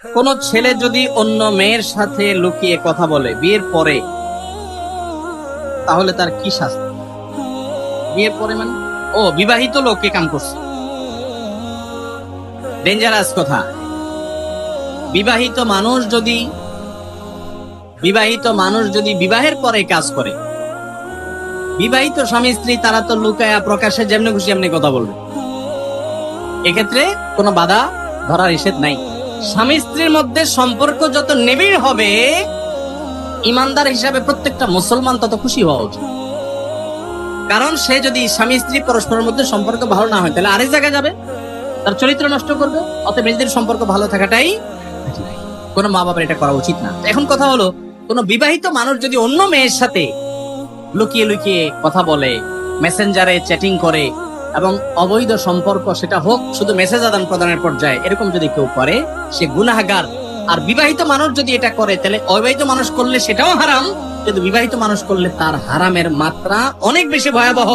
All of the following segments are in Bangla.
কোন ছেলে যদি অন্য মেয়ের সাথে লুকিয়ে কথা বলে বিয়ের পরে, তাহলে তার কি শাস্তি? বিয়ের পরে মানে বিবাহিত লোককে কাম করছে, ডেঞ্জারাস কথা। বিবাহিত মানুষ যদি বিবাহের পরে কাজ করে, বিবাহিত স্বামী স্ত্রী তারা তো লুকায়া প্রকাশ্যে যেমনি খুশি এমনি কথা বলবে, এক্ষেত্রে কোনো বাধা ধরা নিষেধ নাই। স্বামী স্ত্রীর মধ্যে সম্পর্ক যত নিবিড় হবে, ইমানদার হিসাবে প্রত্যেকটা মুসলমান তত খুশি হওয়া উচিত। কারণ সে যদি স্বামী স্ত্রী পরস্পরের মধ্যে সম্পর্ক ভালো না হয়, তাহলে আরেক জায়গায় যাবে, তার চরিত্র নষ্ট করবে। অতএব নিজেদের সম্পর্ক ভালো থাকাটাই, কোনো মা বাবার এটা করা উচিত না। এখন কথা হলো, কোন বিবাহিত মানুষ যদি অন্য মেয়ের সাথে লুকিয়ে লুকিয়ে কথা বলে, মেসেঞ্জারে চ্যাটিং করে, এবং অবৈধ সম্পর্ক, সেটা হোক শুধু মেসেজ আদান প্রদানের পর্যায়ে, এরকম যদি কেউ করে, সে গুনাহগার। আর বিবাহিত মানুষ যদি এটা করে, তাহলে অবিবাহিত মানুষ করলে সেটাও হারাম, কিন্তু বিবাহিত মানুষ করলে তার হারামের মাত্রা অনেক বেশি ভয়াবহ।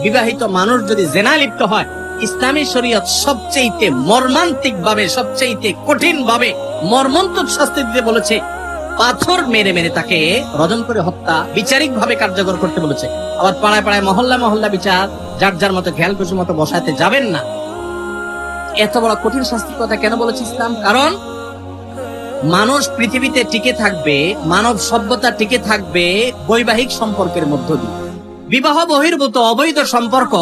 বিবাহিত মানুষ যদি জেনা লিপ্ত হয়, ইসলামী শরীয়ত সবচেয়ে মর্মান্তিক ভাবে, সবচেয়ে কঠিন ভাবে মর্মন্তুদ শাস্তি দিতে বলেছে। পাথর মেরে মেরে তাকে রজন করে হত্যা বিচারিক ভাবে কার্যকর করতে বলেছে। আবার পাড়ায় পাড়ায় মহল্লা মহল্লা বিচার যার যার মতো খেয়াল খুশি মতো বসাতে যাবেন না। এত বড় কঠিন শাস্তির কথা কেন বলেছে ইসলাম? কারণ মানুষ পৃথিবীতে টিকে থাকবে, মানব সভ্যতা টিকে থাকবে বৈবাহিক সম্পর্কের মধ্য দিয়ে। বিবাহ বহির্ভূত অবৈধ সম্পর্ক,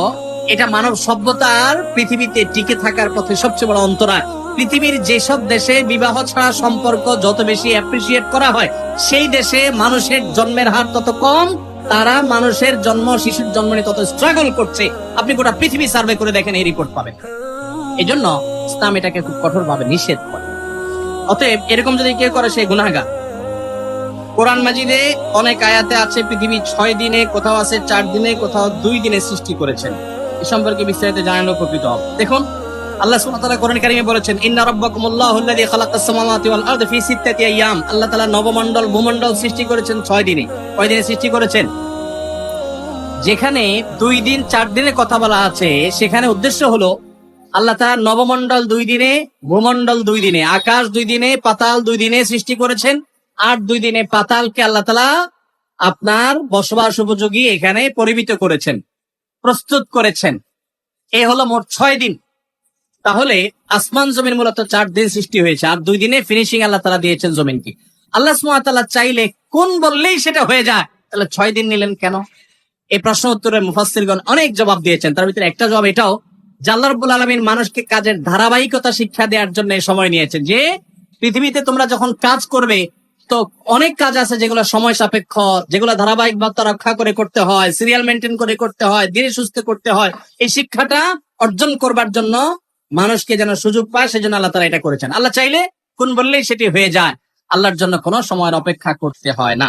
এটা মানব সভ্যতার পৃথিবীতে টিকে থাকার পথে সবচেয়ে বড় অন্তরায়। পৃথিবীর যেসব দেশে বিবাহ ছাড়া সম্পর্ক যত বেশি অ্যাপ্রিসিয়েট করা হয়, সেই দেশে মানুষের জন্মের হার তত কম, তারা মানুষের জন্ম, শিশুর জন্ম নিয়ে তত স্ট্রাগল করছে। আপনি গোটা পৃথিবী সার্ভে করে দেখেন, এই রিপোর্ট পাবেন। এই জন্য ইসলাম এটাকে খুব কঠোর ভাবে নিষেধ করে। অতএব এরকম যদি কেউ করে, সে গুনাহগার। কোরআন মাজিদে অনেক আয়াতে আছে পৃথিবী 6 দিনে, কোথাও আছে 4 দিনে, কোথাও 2 দিনে সৃষ্টি করেছেন। এ সম্পর্কে বিস্তারিত জানানো উপকৃত হবে। দেখুন, আল্লাহ সুবহানাহু ওয়া তাআলা কোরআন কারীমে বলেছেন, ইন্না রাব্বাকুমুল্লাহুল্লাযী খালাকাস সামাওয়াতি ওয়াল আরদা ফি সিত্তাতি আইয়াম। আল্লাহ তাআলা নবমণ্ডল ভূমণ্ডল সৃষ্টি করেছেন 6 দিনে। কয় দিনে সৃষ্টি করেছেন? যেখানে 2 দিন 4 দিনের কথা বলা আছে, সেখানে উদ্দেশ্য হলো আল্লাহ তাআলা নবমণ্ডল 2 দিনে, ভূমণ্ডল 2 দিনে, আকাশ 2 দিনে, পাতাল 2 দিনে সৃষ্টি করেছেন। আর 2 দিনে পাতালকে আল্লাহ তাআলা আপনার বসবাস উপযোগী এখানে পরিমিত করেছেন, প্রস্তুত করেছেন। এ হলো মোট 6 দিন। তাহলে আসমান জমিন মূলত 4 দিন সৃষ্টি হয়েছে, আর 2 দিনে ফিনিশিং আল্লাহ তাআলা দিয়েছেন জমিনকে। আল্লাহ সুবহানাহু ওয়া তাআলা চাইলে কোন বললেই সেটা হয়ে যায়, তাহলে 6 দিন নিলেন কেন? এই প্রশ্ন উত্তরে মুফাসসিরগণ অনেক জবাব দিয়েছেন। তার ভিতরে একটা জবাব এটাও যে আল্লাহ রাব্বুল আলামিন মানুষকে কাজের ধারাবাহিকতা শিক্ষা দেওয়ার জন্য এই সময় নিয়েছেন। যে পৃথিবীতে তোমরা যখন কাজ করবে, তো অনেক কাজ আছে যেগুলো সময় সাপেক্ষ, যেগুলো ধারাবাহিকতা রক্ষা করে করতে হয়, সিরিয়াল মেনটেন করে করতে হয়, ধীরে সুস্থে করতে হয়। এই শিক্ষাটা অর্জন করবার জন্য মানুষকে যেন সুযোগ পায়, সেজন্য আল্লাহ তাআলা এটা করেছেন। আল্লাহ চাইলে কোন বললেই সেটি হয়ে যায়। আল্লাহর জন্য কোনো সময়ের অপেক্ষা করতে হয় না।